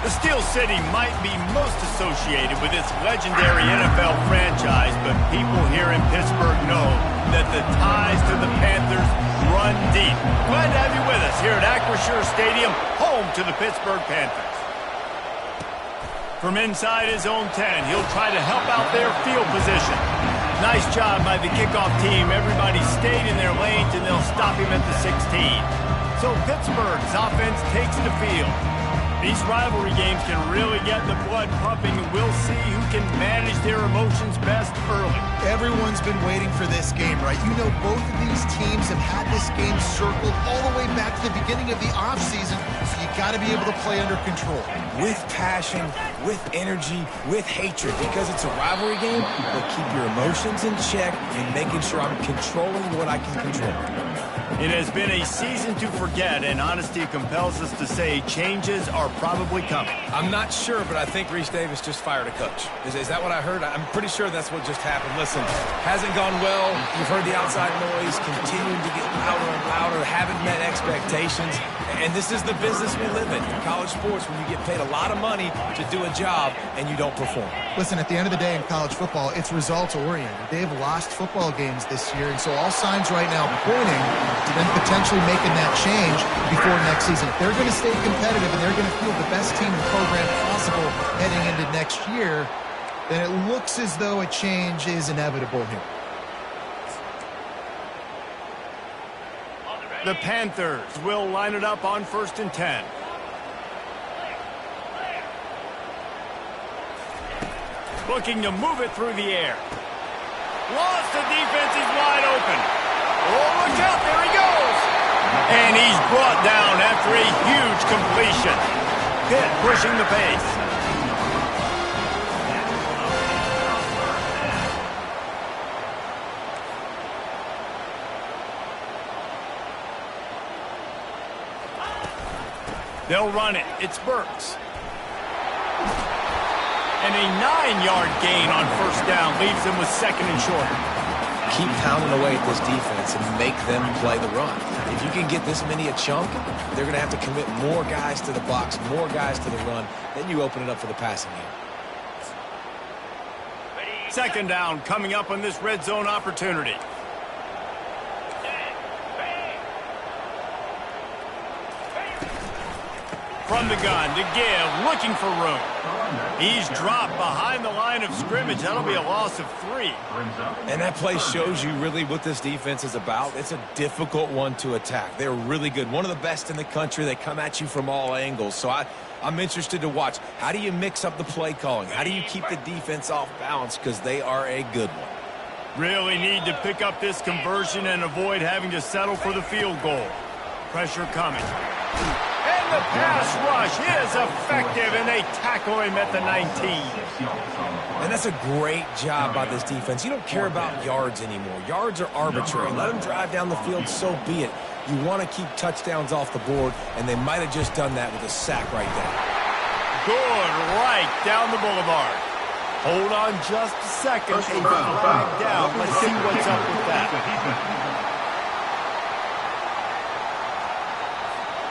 The Steel City might be most associated with its legendary NFL franchise, but people here in Pittsburgh know that the ties to the Panthers run deep. Glad to have you with us here at Acrisure Stadium, home to the Pittsburgh Panthers. From inside his own 10, he'll try to help out their field position. Nice job by the kickoff team. Everybody stayed in their lanes, and they'll stop him at the 16. So Pittsburgh's offense takes the field. These rivalry games can really get the blood pumping, and we'll see who can manage their emotions best early. Everyone's been waiting for this game, right? You know, both of these teams have had this game circled all the way back to the beginning of the offseason, so you got to be able to play under control. With passion, with energy, with hatred, because it's a rivalry game, but keep your emotions in check and making sure I'm controlling what I can control. It has been a season to forget, and honesty compels us to say changes are probably coming. I'm not sure, but I think Reese Davis just fired a coach. Is that what I heard? I'm pretty sure that's what just happened. Listen, hasn't gone well. You've heard the outside noise, continuing to get louder and louder, haven't met expectations. And this is the business we live in college sports, when you get paid a lot of money to do a job and you don't perform. Listen, at the end of the day in college football, it's results-oriented. They've lost football games this year, and so all signs right now pointing to them potentially making that change before next season. If they're going to stay competitive and they're going to field the best team in the program possible heading into next year, then it looks as though a change is inevitable here. The Panthers will line it up on 1st and 10. Looking to move it through the air. Lost the defense, he's wide open. Oh, look out, there he goes. And he's brought down after a huge completion. Pitt pushing the pace. They'll run it. It's Burks. And a 9-yard gain on 1st down leaves them with 2nd and short. Keep pounding away at this defense and make them play the run. If you can get this many a chunk, they're going to have to commit more guys to the box, more guys to the run. Then you open it up for the passing game. 2nd down coming up on this red zone opportunity. From the gun to give, looking for room. He's dropped behind the line of scrimmage. That'll be a loss of 3. And that play shows you really what this defense is about. It's a difficult one to attack. They're really good. One of the best in the country. They come at you from all angles. So I'm interested to watch. How do you mix up the play calling? How do you keep the defense off balance? Because they are a good one. Really need to pick up this conversion and avoid having to settle for the field goal. Pressure coming. And the pass rush is effective, and they tackle him at the 19. And that's a great job by this defense. You don't care about yards anymore. Yards are arbitrary. Let them drive down the field, so be it. You want to keep touchdowns off the board, and they might have just done that with a sack right there. Good right down the boulevard. Hold on just a second. A flag down. Let's see what's up with that.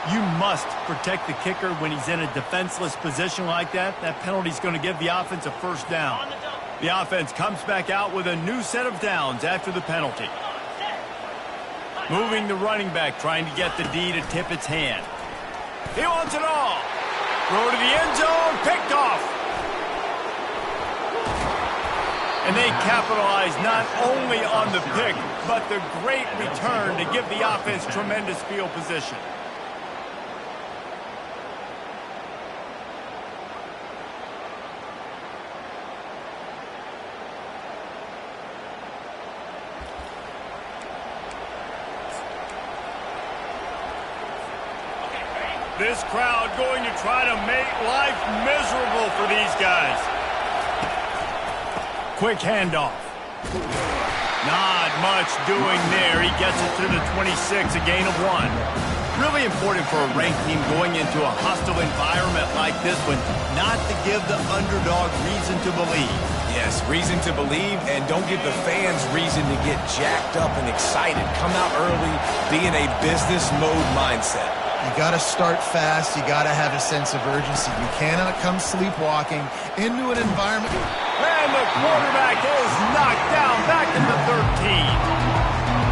You must protect the kicker when he's in a defenseless position like that. That penalty's going to give the offense a 1st down. The offense comes back out with a new set of downs after the penalty. Moving the running back, trying to get the D to tip its hand. He wants it all. Throw to the end zone, picked off. And they capitalize not only on the pick, but the great return to give the offense tremendous field position. This crowd going to try to make life miserable for these guys. Quick handoff. Not much doing there. He gets it to the 26, a gain of 1. Really important for a ranked team going into a hostile environment like this one, not to give the underdog reason to believe. Yes, reason to believe, and don't give the fans reason to get jacked up and excited. Come out early, be in a business mode mindset. You got to start fast. You got to have a sense of urgency. You cannot come sleepwalking into an environment. And the quarterback is knocked down back in the 13.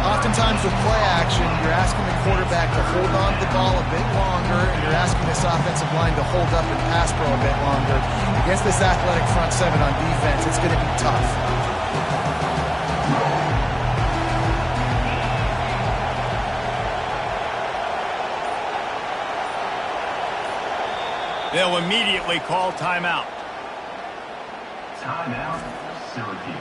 Oftentimes with play action, you're asking the quarterback to hold on to the ball a bit longer, and you're asking this offensive line to hold up and pass pro a bit longer. Against this athletic front seven on defense, it's going to be tough. They'll immediately call timeout. Timeout, Syracuse.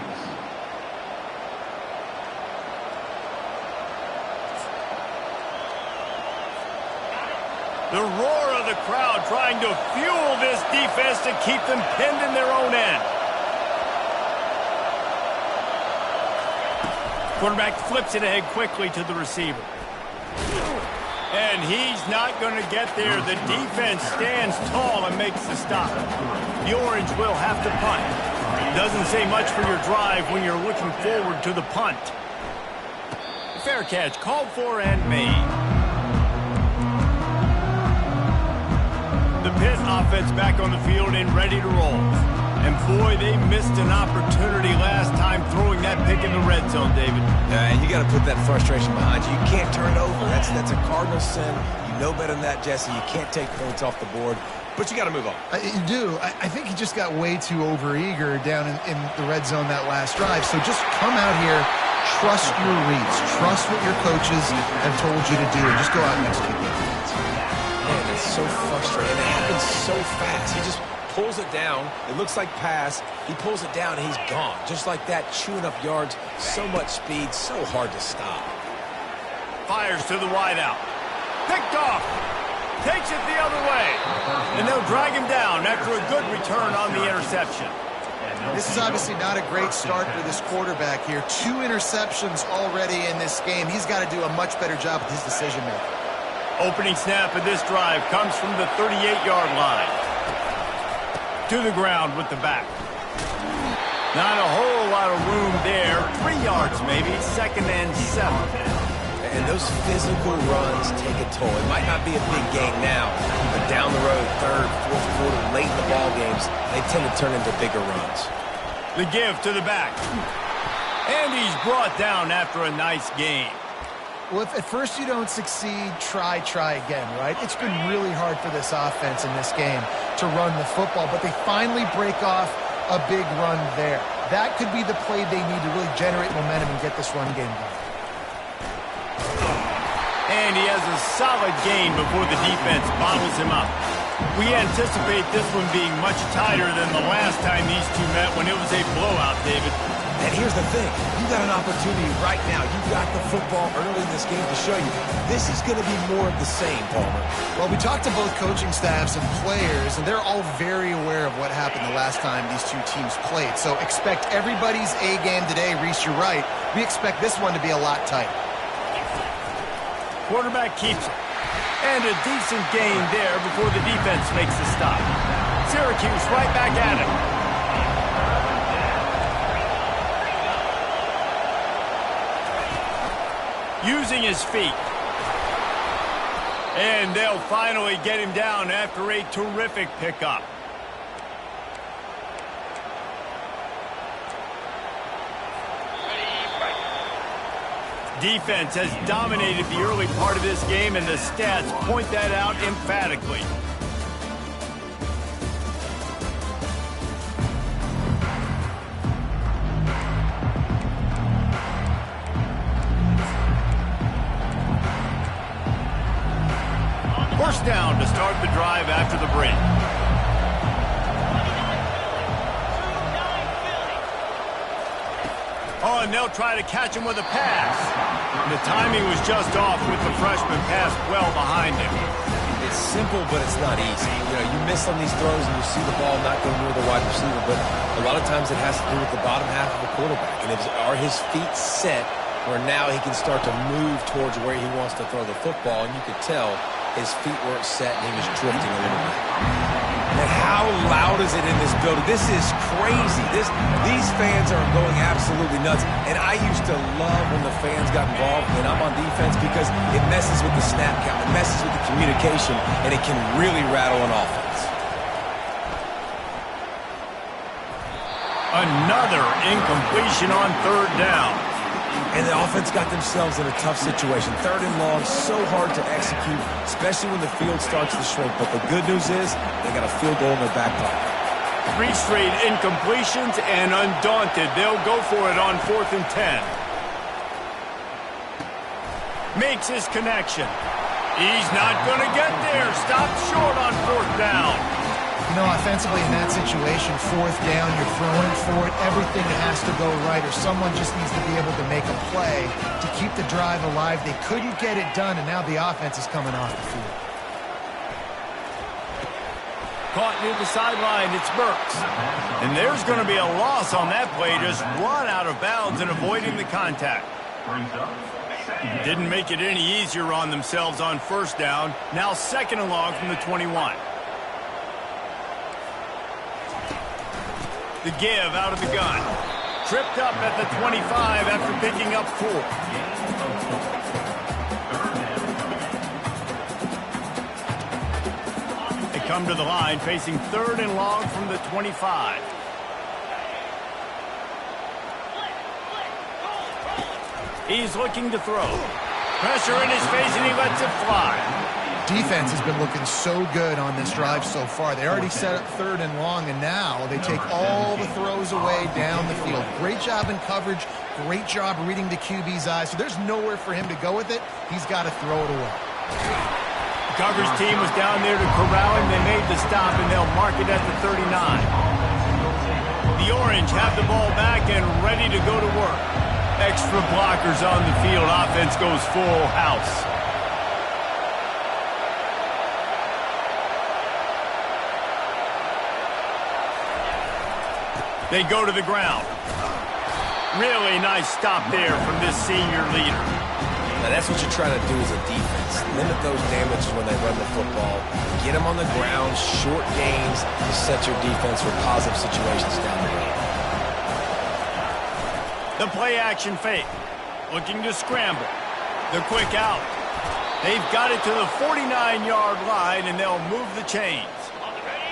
The roar of the crowd trying to fuel this defense to keep them pinned in their own end. Quarterback flips it ahead quickly to the receiver. And he's not going to get there. The defense stands tall and makes the stop. The Orange will have to punt. Doesn't say much for your drive when you're looking forward to the punt. Fair catch called for and made. The Pitt offense back on the field and ready to roll. And boy, they missed an opportunity last time throwing that pick in the red zone, David. And you got to put that frustration behind you. You can't turn it over. That's a cardinal sin. You know better than that, Jesse. You can't take points off the board, but you got to move on. You do. I think he just got way too overeager down in the red zone that last drive. So just come out here, trust your reads, trust what your coaches have told you to do, and just go out and execute it. Man, it's so frustrating. It happens so fast. He just pulls it down. It looks like pass. He pulls it down, and he's gone. Just like that, chewing up yards. So much speed, so hard to stop. Fires to the wideout. Picked off. Takes it the other way. And they'll drag him down after a good return on the interception. This is obviously not a great start for this quarterback here. 2 interceptions already in this game. He's got to do a much better job with his decision-making. Opening snap of this drive comes from the 38-yard line. To the ground with the back. Not a whole lot of room there. 3 yards maybe. 2nd and 7. And those physical runs take a toll. It might not be a big game now, but down the road, 3rd, 4th quarter, late in the ball games, they tend to turn into bigger runs. The give to the back. And he's brought down after a nice game. Well, if at first you don't succeed, try again, right? It's been really hard for this offense in this game to run the football, but they finally break off a big run there. That could be the play they need to really generate momentum and get this run game going. And he has a solid gain before the defense bottles him up. We anticipate this one being much tighter than the last time these two met when it was a blowout, David. And here's the thing. You got an opportunity right now. You got the football early in this game to show you. This is going to be more of the same, Palmer. Well, we talked to both coaching staffs and players, and they're all very aware of what happened the last time these two teams played. So expect everybody's A game today. Reese, you're right. We expect this one to be a lot tighter. Quarterback keeps it. And a decent gain there before the defense makes the stop. Syracuse right back at him. Using his feet. And they'll finally get him down after a terrific pickup. Defense has dominated the early part of this game, and the stats point that out emphatically. First down to start the drive after the break. Oh, and they'll try to catch him with a pass. The timing was just off with the freshman pass well behind him. It's simple, but it's not easy. You know, you miss on these throws and you see the ball not go near the wide receiver, but a lot of times it has to do with the bottom half of the quarterback. And are his feet set where now he can start to move towards where he wants to throw the football, and you could tell his feet weren't set and he was drifting a little bit. And how loud loud is it in this building? This is crazy. These fans are going absolutely nuts. And I used to love when the fans got involved when I'm on defense because it messes with the snap count, it messes with the communication, and it can really rattle an offense. Another incompletion on third down. And the offense got themselves in a tough situation. Third and long, so hard to execute, especially when the field starts to shrink. But the good news is they got a field goal in their back pocket. 3 straight incompletions, and undaunted, they'll go for it on 4th and 10. Makes his connection. He's not going to get there. Stopped short on 4th down. You know, offensively in that situation, 4th down, you're throwing for it. Everything has to go right, or someone just needs to be able to make a play to keep the drive alive. They couldn't get it done, and now the offense is coming off the field. Caught near the sideline, it's Burks. And there's going to be a loss on that play, just run out of bounds and avoiding the contact. Didn't make it any easier on themselves on 1st down. Now 2nd and long from the 21. The give out of the gun. Tripped up at the 25 after picking up 4. They come to the line facing 3rd and long from the 25. He's looking to throw. Pressure in his face and he lets it fly. Defense has been looking so good on this drive so far. They already set up 3rd and long, and now they take all the throws away down the field. Great job in coverage, great job reading the QB's eyes. So there's nowhere for him to go with it. He's got to throw it away. The coverage team was down there to corral him. They made the stop, and they'll mark it at the 39. The Orange have the ball back and ready to go to work. Extra blockers on the field. Offense goes full house. They go to the ground. Really nice stop there from this senior leader. Now that's what you try to do as a defense. Limit those damages when they run the football. Get them on the ground, short gains to set your defense for positive situations down the road. The play action fake. Looking to scramble. The quick out. They've got it to the 49-yard line, and they'll move the chains.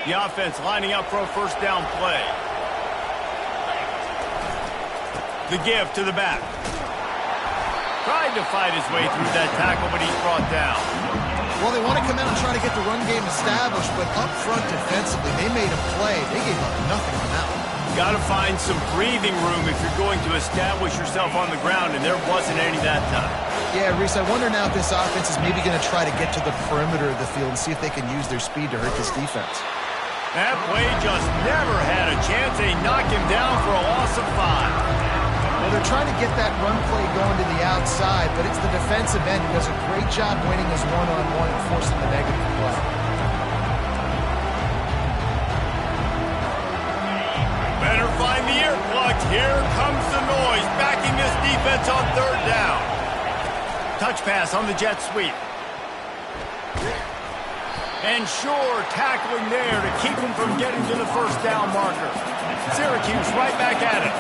The offense lining up for a 1st down play. The give to the back. Tried to fight his way through that tackle, but he's brought down. Well, they want to come out and try to get the run game established, but up front defensively, they made a play. They gave up nothing on that one. Got to find some breathing room if you're going to establish yourself on the ground, and there wasn't any that time. Yeah, Reese, I wonder now if this offense is maybe going to try to get to the perimeter of the field and see if they can use their speed to hurt this defense. That play just never had a chance. They knock him down for a loss of 5. Well, they're trying to get that run play going to the outside, but it's the defensive end who does a great job winning his one-on-one and forcing the negative play. Better find the earplugs. Here comes the noise, backing this defense on 3rd down. Touch pass on the jet sweep. And sure, tackling there to keep him from getting to the 1st down marker. Syracuse right back at it.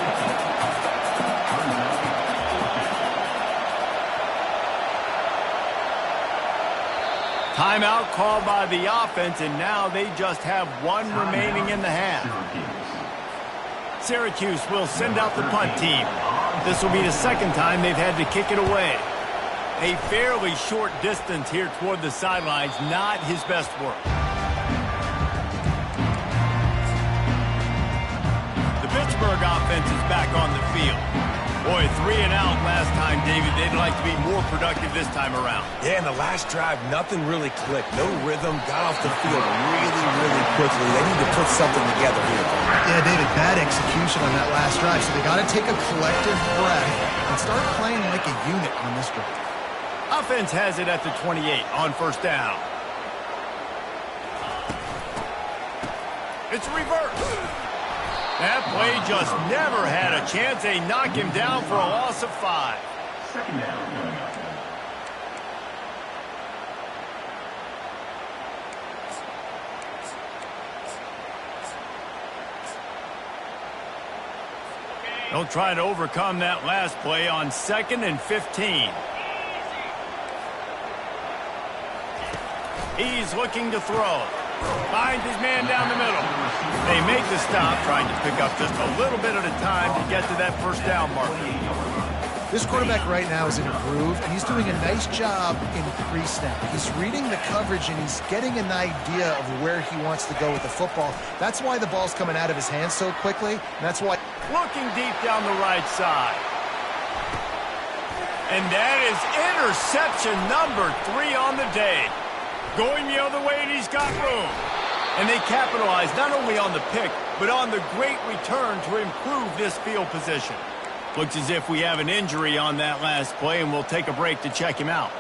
Timeout called by the offense, and now they just have 1 remaining in the half. Syracuse will send out the punt team. This will be the 2nd time they've had to kick it away. A fairly short distance here toward the sidelines, not his best work. The Pittsburgh offense is back on the field. Boy, 3 and out last time, David. They'd like to be more productive this time around. Yeah, in the last drive, nothing really clicked. No rhythm, got off the field really quickly. They need to put something together here. Yeah, David, bad execution on that last drive, so they got to take a collective breath and start playing like a unit on this drive. Offense has it at the 28 on 1st down. It's reverse. That play just never had a chance. They knock him down for a loss of 5. 2nd down. They'll try to overcome that last play on 2nd and 15. He's looking to throw. Finds his man down the middle. They make the stop, trying to pick up just a little bit at a time to get to that first down marker. This quarterback right now is in a groove, and he's doing a nice job in pre-snap. He's reading the coverage, and he's getting an idea of where he wants to go with the football. That's why the ball's coming out of his hands so quickly, and that's why... Looking deep down the right side. And that is interception number 3 on the day. Going the other way, and he's got room. And they capitalize not only on the pick, but on the great return to improve this field position. Looks as if we have an injury on that last play, and we'll take a break to check him out.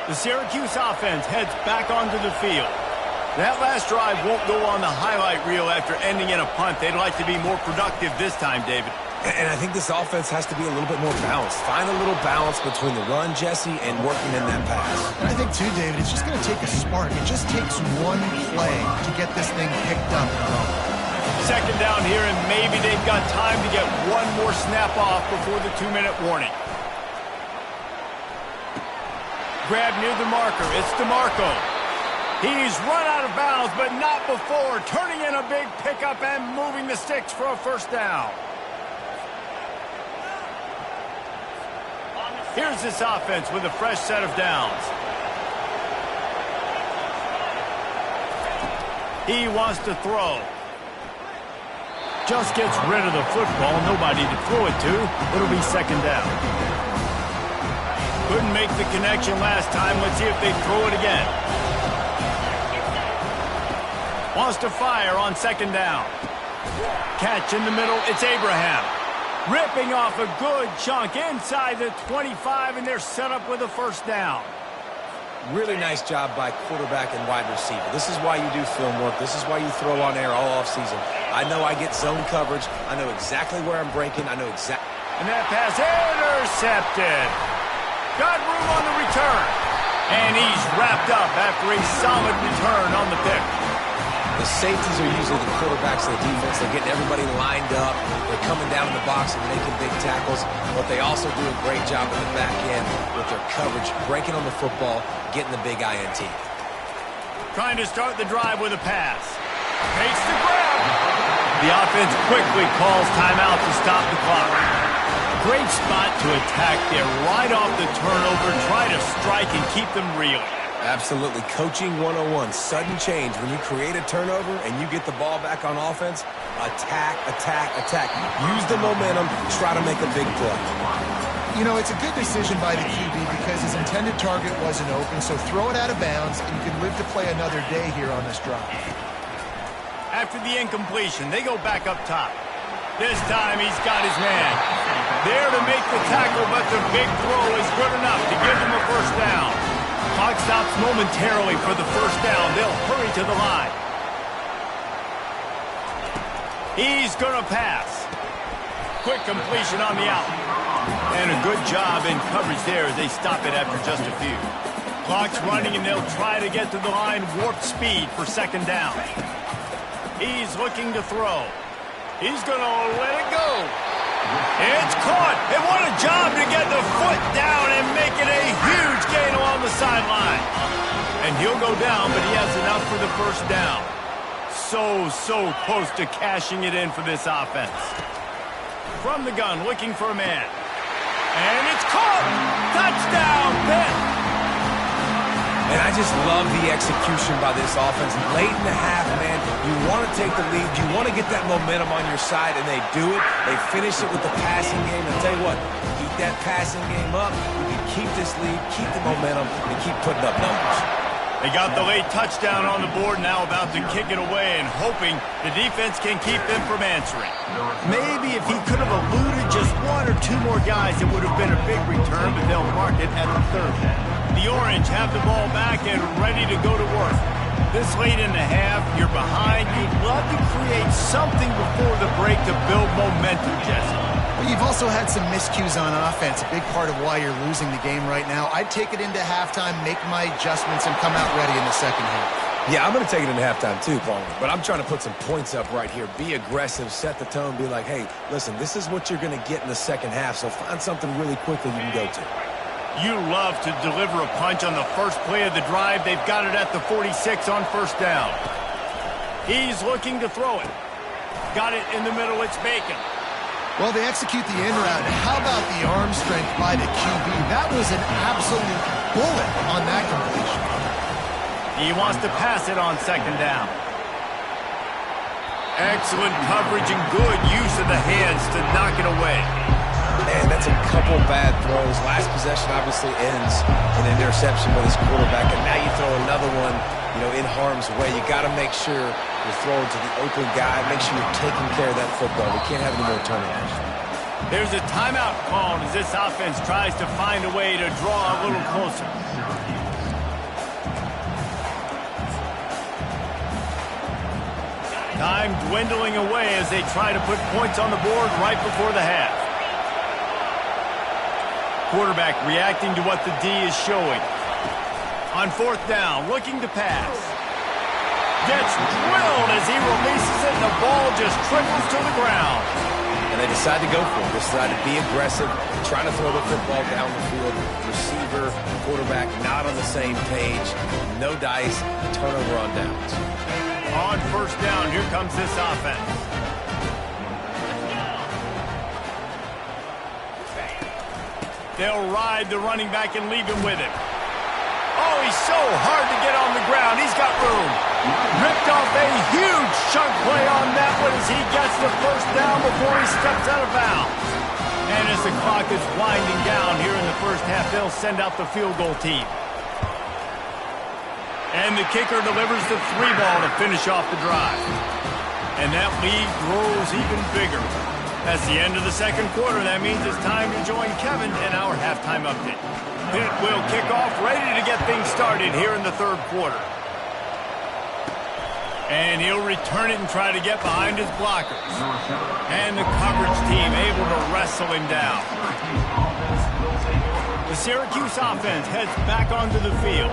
The Syracuse offense heads back onto the field. That last drive won't go on the highlight reel after ending in a punt. They'd like to be more productive this time, David. And I think this offense has to be a little bit more balanced. Find a little balance between the run, Jesse, and working in that pass. And I think, too, David, it's just going to take a spark. It just takes one play to get this thing picked up and going. 2nd down here, and maybe they've got time to get one more snap off before the 2-minute warning. Grab near the marker. It's DeMarco. He's run out of bounds, but not before turning in a big pickup and moving the sticks for a first down. Here's this offense with a fresh set of downs. He wants to throw. Just gets rid of the football. Nobody to throw it to. It'll be 2nd down. Couldn't make the connection last time. Let's see if they throw it again. Wants to fire on 2nd down. Catch in the middle. It's Abraham. Ripping off a good chunk inside the 25, and they're set up with a first down. Really nice job by quarterback and wide receiver. This is why you do film work. This is why you throw on air all offseason. I know I get zone coverage. I know exactly where I'm breaking. I know exactly. And that pass intercepted. Got room on the return. And he's wrapped up after a solid return on the pick. The safeties are usually the quarterbacks of the defense. They're getting everybody lined up. They're coming down in the box and making big tackles. But they also do a great job on the back end with their coverage, breaking on the football, getting the big INT. Trying to start the drive with a pass. Makes the grab. The offense quickly calls timeout to stop the clock. Great spot to attack there. Right off the turnover, try to strike and keep them reeling. Absolutely. Coaching 101. Sudden change. When you create a turnover and you get the ball back on offense, attack, attack, attack. Use the momentum. Try to make a big play. You know, it's a good decision by the QB because his intended target wasn't open, so throw it out of bounds, and you can live to play another day here on this drive. After the incompletion, they go back up top. This time he's got his man. There to make the tackle, but the big throw is good enough to give them a first down. Clock stops momentarily for the first down. They'll hurry to the line. He's going to pass. Quick completion on the out. And a good job in coverage there as they stop it after just a few. Clock's running, and they'll try to get to the line warp speed for 2nd down. He's looking to throw. He's going to let it go. It's caught. And what a job to get the foot down and make it a huge gain along the sideline. And he'll go down, but he has enough for the first down. So close to cashing it in for this offense. From the gun, looking for a man. And it's caught. Touchdown, Pitt. And I just love the execution by this offense. Late in the half, man, you want to take the lead. You want to get that momentum on your side, and they do it. They finish it with the passing game. And I'll tell you what, keep that passing game up. You can keep this lead, keep the momentum, and keep putting up numbers. They got the late touchdown on the board, now about to kick it away and hoping the defense can keep them from answering. Maybe if he could have eluded just 1 or 2 more guys, it would have been a big return, but they'll mark it at the 3rd. The Orange have the ball back and ready to go to work. This late in the half, you're behind. You'd love to create something before the break to build momentum, Jesse. Well, you've also had some miscues on offense, a big part of why you're losing the game right now. I'd take it into halftime, make my adjustments, and come out ready in the 2nd half. Yeah, I'm going to take it into halftime too, Paul. But I'm trying to put some points up right here. Be aggressive, set the tone, be like, hey, listen, this is what you're going to get in the second half, so find something really quickly you can go to. You love to deliver a punch on the first play of the drive. They've got it at the 46 on first down. He's looking to throw it. Got it in the middle. It's Bacon. Well, they execute the in route. How about the arm strength by the QB? That was an absolute bullet on that completion. He wants to pass it on second down. Excellent coverage and good use of the hands to knock it away. Man, that's a couple bad throws. Last possession obviously ends in an interception by this quarterback, and now you throw another one, in harm's way. You got to make sure you're throwing to the open guy. Make sure you're taking care of that football. We can't have any more turnovers. There's a timeout called as this offense tries to find a way to draw a little closer. Time dwindling away as they try to put points on the board right before the half. Quarterback reacting to what the D is showing. On fourth down, looking to pass. Gets drilled as he releases it, and the ball just trickles to the ground. And they decide to go for it. They decide to be aggressive, trying to throw the football down the field. Receiver, quarterback not on the same page. No dice, turnover on downs. On first down, here comes this offense. They'll ride the running back and leave him with him. Oh, he's so hard to get on the ground. He's got room. Ripped off a huge chunk play on that one as he gets the first down before he steps out of bounds. And as the clock is winding down here in the first half, they'll send out the field goal team. And the kicker delivers the 3-ball to finish off the drive. And that lead grows even bigger. That's the end of the second quarter. That means it's time to join Kevin in our halftime update. Pitt will kick off, ready to get things started here in the third quarter. And he'll return it and try to get behind his blockers. And the coverage team able to wrestle him down. The Syracuse offense heads back onto the field.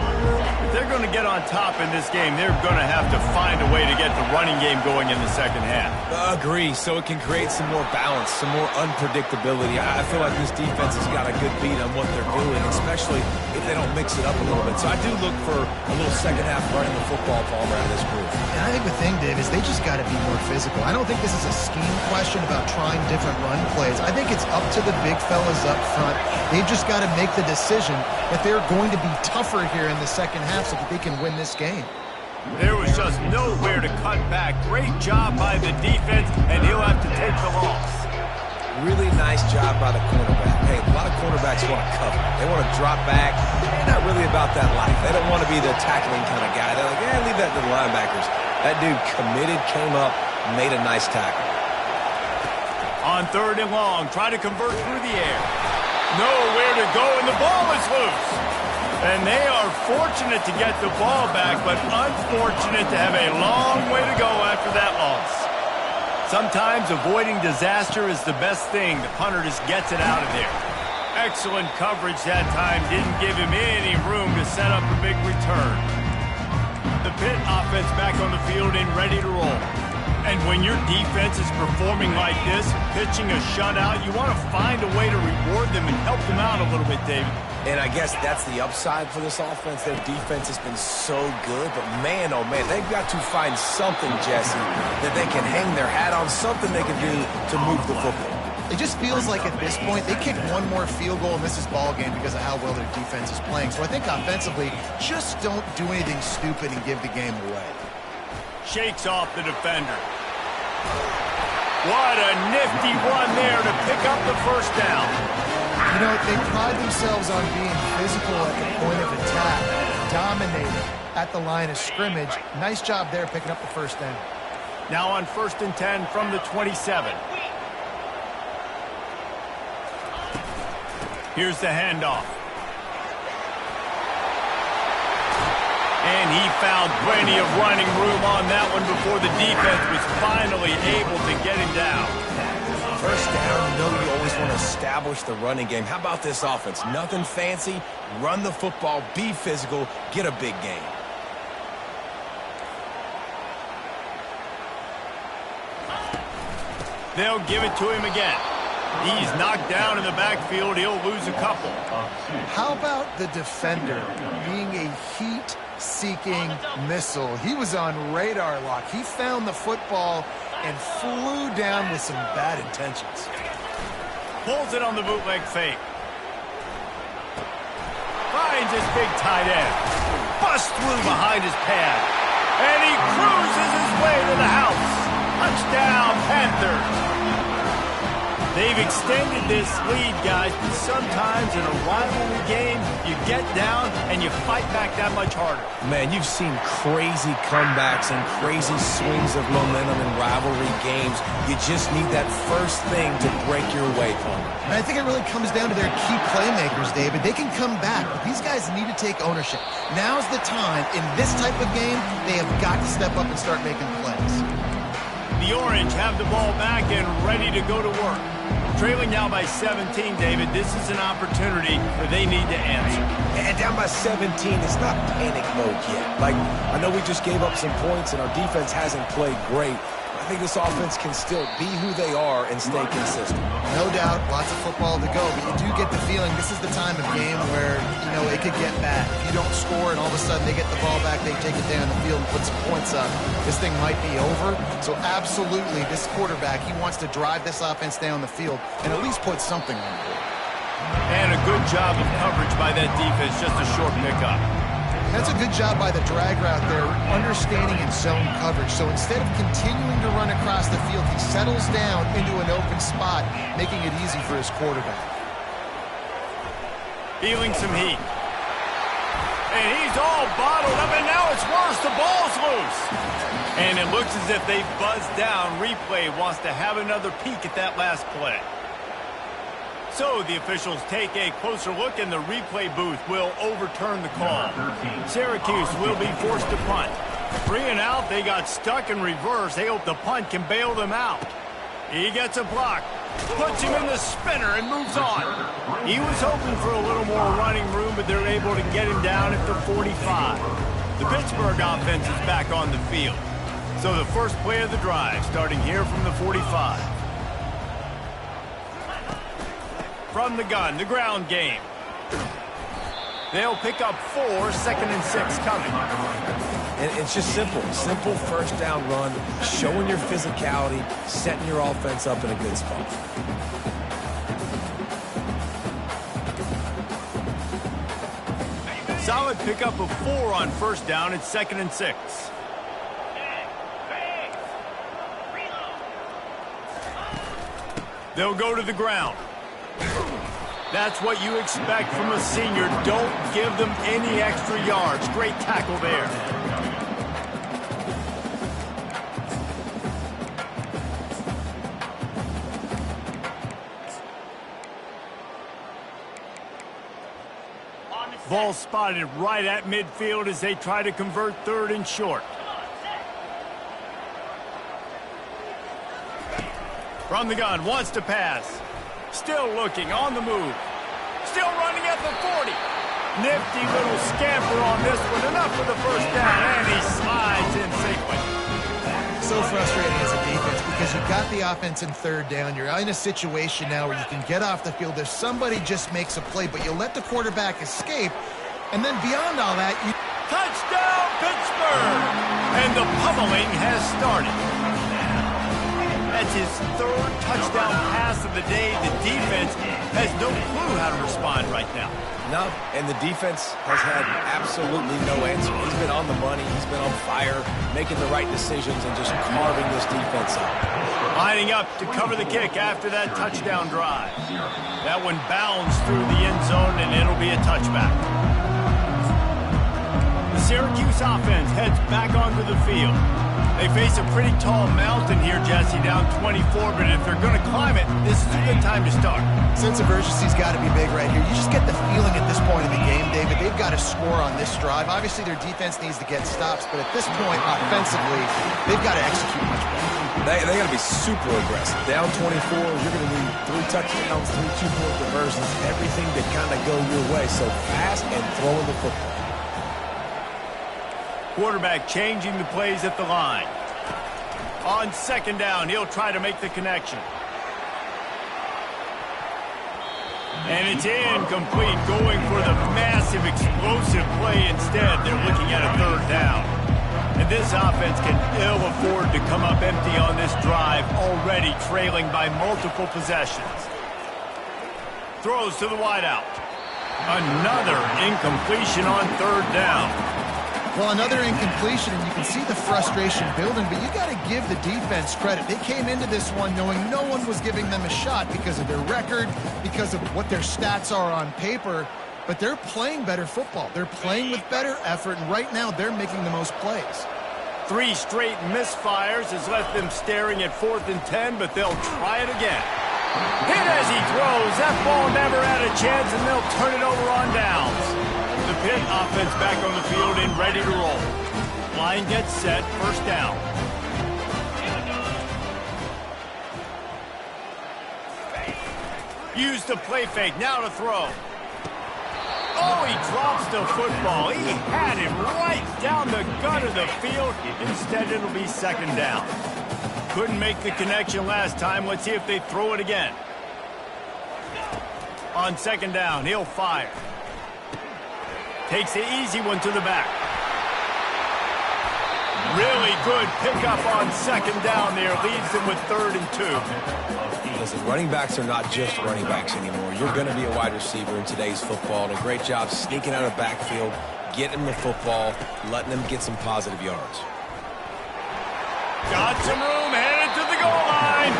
If they're going to get on top in this game, they're going to have to find a way to get the running game going in the second half. Agree, so it can create some more balance, some more unpredictability. I feel like this defense has got a good beat on what they're doing, especially if they don't mix it up a little bit. So I do look for a little second half running the football, Palmer, out of this group. And I think the thing, Dave, is they just got to be more physical. I don't think this is a scheme question about trying different run plays. I think it's up to the big fellas up front. They've just got to make the decision that they're going to be tougher here in the second half so that they can win this game. There was just nowhere to cut back. Great job by the defense, and he'll have to take the loss. Really nice job by the cornerback. Hey, a lot of cornerbacks want to cover. They want to drop back. They're not really about that life. They don't want to be the tackling kind of guy. They're like, leave that to the linebackers. That dude committed, came up, made a nice tackle. On third and long, try to convert through the air. Nowhere to go, and the ball is loose. And they are fortunate to get the ball back, but unfortunate to have a long way to go after that loss. Sometimes avoiding disaster is the best thing. The punter just gets it out of there. Excellent coverage that time. Didn't give him any room to set up a big return. The Pitt offense back on the field and ready to roll. And when your defense is performing like this, pitching a shutout, you want to find a way to reward them and help them out a little bit, David. And I guess that's the upside for this offense. Their defense has been so good, but man, oh man, they've got to find something, Jesse, that they can hang their hat on, something they can do to move the football. It just feels like at this point, they kick one more field goal and miss this ball game because of how well their defense is playing. So I think offensively, just don't do anything stupid and give the game away. Shakes off the defender. What a nifty run there to pick up the first down. You know, they pride themselves on being physical at the point of attack, dominating at the line of scrimmage. Nice job there picking up the first down. Now on 1st and 10 from the 27. Here's the handoff. And he found plenty of running room on that one before the defense was finally able to get him down. First down, you always want to establish the running game. How about this offense? Nothing fancy. Run the football, be physical, get a big gain. They'll give it to him again. He's knocked down in the backfield. He'll lose a couple. How about the defender being a heat-seeking missile? He was on radar lock. He found the football and flew down with some bad intentions. Pulls it on the bootleg fake. Finds his big tight end. Busts through behind his pad. And he cruises his way to the house. Touchdown, Panthers. They've extended this lead, guys, but sometimes in a rivalry game, you get down and you fight back that much harder. Man, you've seen crazy comebacks and crazy swings of momentum in rivalry games. You just need that first thing to break your way from it. And I think it really comes down to their key playmakers, David. They can come back, but these guys need to take ownership. Now's the time. In this type of game, they have got to step up and start making plays. The Orange have the ball back and ready to go to work. Trailing now by 17, David. This is an opportunity where they need to answer. And down by 17, it's not panic mode yet. Like, I know we just gave up some points and our defense hasn't played great. I think this offense can still be who they are and stay consistent. No doubt, lots of football to go, but you do get the feeling this is the time of game where, you know, it could get bad. If you don't score and all of a sudden they get the ball back, they take it down the field and put some points up, this thing might be over. So absolutely, this quarterback, he wants to drive this offense down the field and at least put something on the board. And a good job of coverage by that defense, just a short pickup. That's a good job by the drag route there, understanding its zone coverage. So instead of continuing to run across the field, he settles down into an open spot, making it easy for his quarterback. Feeling some heat. And he's all bottled up, and now it's worse. The ball's loose. And it looks as if they buzzed down. Replay wants to have another peek at that last play. So the officials take a closer look, and the replay booth will overturn the call. Syracuse will be forced to punt. 3 and out, they got stuck in reverse. They hope the punt can bail them out. He gets a block, puts him in the spinner, and moves on. He was hoping for a little more running room, but they're able to get him down at the 45. The Pittsburgh offense is back on the field. So the first play of the drive, starting here from the 45. From the gun, the ground game. They'll pick up 4, 2nd and 6 coming. And it's just simple. Simple first down run, showing your physicality, setting your offense up in a good spot. Solid pickup of 4 on first down. It's 2nd and 6. They'll go to the ground. That's what you expect from a senior. Don't give them any extra yards. Great tackle there. Ball spotted right at midfield as they try to convert 3rd and short. From the gun, wants to pass. Still looking, on the move. Still running at the 40. Nifty little scamper on this one. Enough for the first down, and he slides in safely. So frustrating as a defense because you've got the offense in 3rd down. You're in a situation now where you can get off the field if somebody just makes a play, but you let the quarterback escape, and then beyond all that, you... Touchdown, Pittsburgh! And the pummeling has started. That's his 3rd touchdown pass of the day. The defense has no clue how to respond right now. No, and the defense has had absolutely no answer. He's been on the money. He's been on fire, making the right decisions and just carving this defense up. Lining up to cover the kick after that touchdown drive. That one bounds through the end zone, and it'll be a touchback. The Syracuse offense heads back onto the field. They face a pretty tall mountain here, Jesse, down 24, but if they're going to climb it, this is a good time to start. Sense of urgency's got to be big right here. You just get the feeling at this point in the game, David, they've got to score on this drive. Obviously, their defense needs to get stops, but at this point, offensively, they've got to execute much better. They got to be super aggressive. Down 24, you're going to need 3 touchdowns, 3 two-point conversions, everything to kind of go your way. So fast and throwing the football. Quarterback changing the plays at the line. On second down, he'll try to make the connection. And it's incomplete, going for the massive, explosive play instead. They're looking at a third down. And this offense can ill afford to come up empty on this drive, already trailing by multiple possessions. Throws to the wideout. Another incompletion on third down. Well, another incompletion, and you can see the frustration building, but you got to give the defense credit. They came into this one knowing no one was giving them a shot because of their record, because of what their stats are on paper, but they're playing better football. They're playing with better effort, and right now they're making the most plays. 3 straight misfires has left them staring at 4th and 10, but they'll try it again. Hit as he throws. That ball never had a chance, and they'll turn it over on downs. The Pitt offense back on the field and ready to roll. Line gets set, first down. Use the play fake, now to throw. Oh, he drops the football. He had him right down the gut of the field. Instead, it'll be second down. Couldn't make the connection last time. Let's see if they throw it again. On second down, he'll fire. Takes the easy one to the back. Really good pickup on second down there. Leads them with 3rd and 2. Listen, running backs are not just running backs anymore. You're going to be a wide receiver in today's football. And a great job sneaking out of the backfield, getting them the football, letting them get some positive yards. Got some room, headed to the goal line.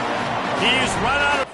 He's run out of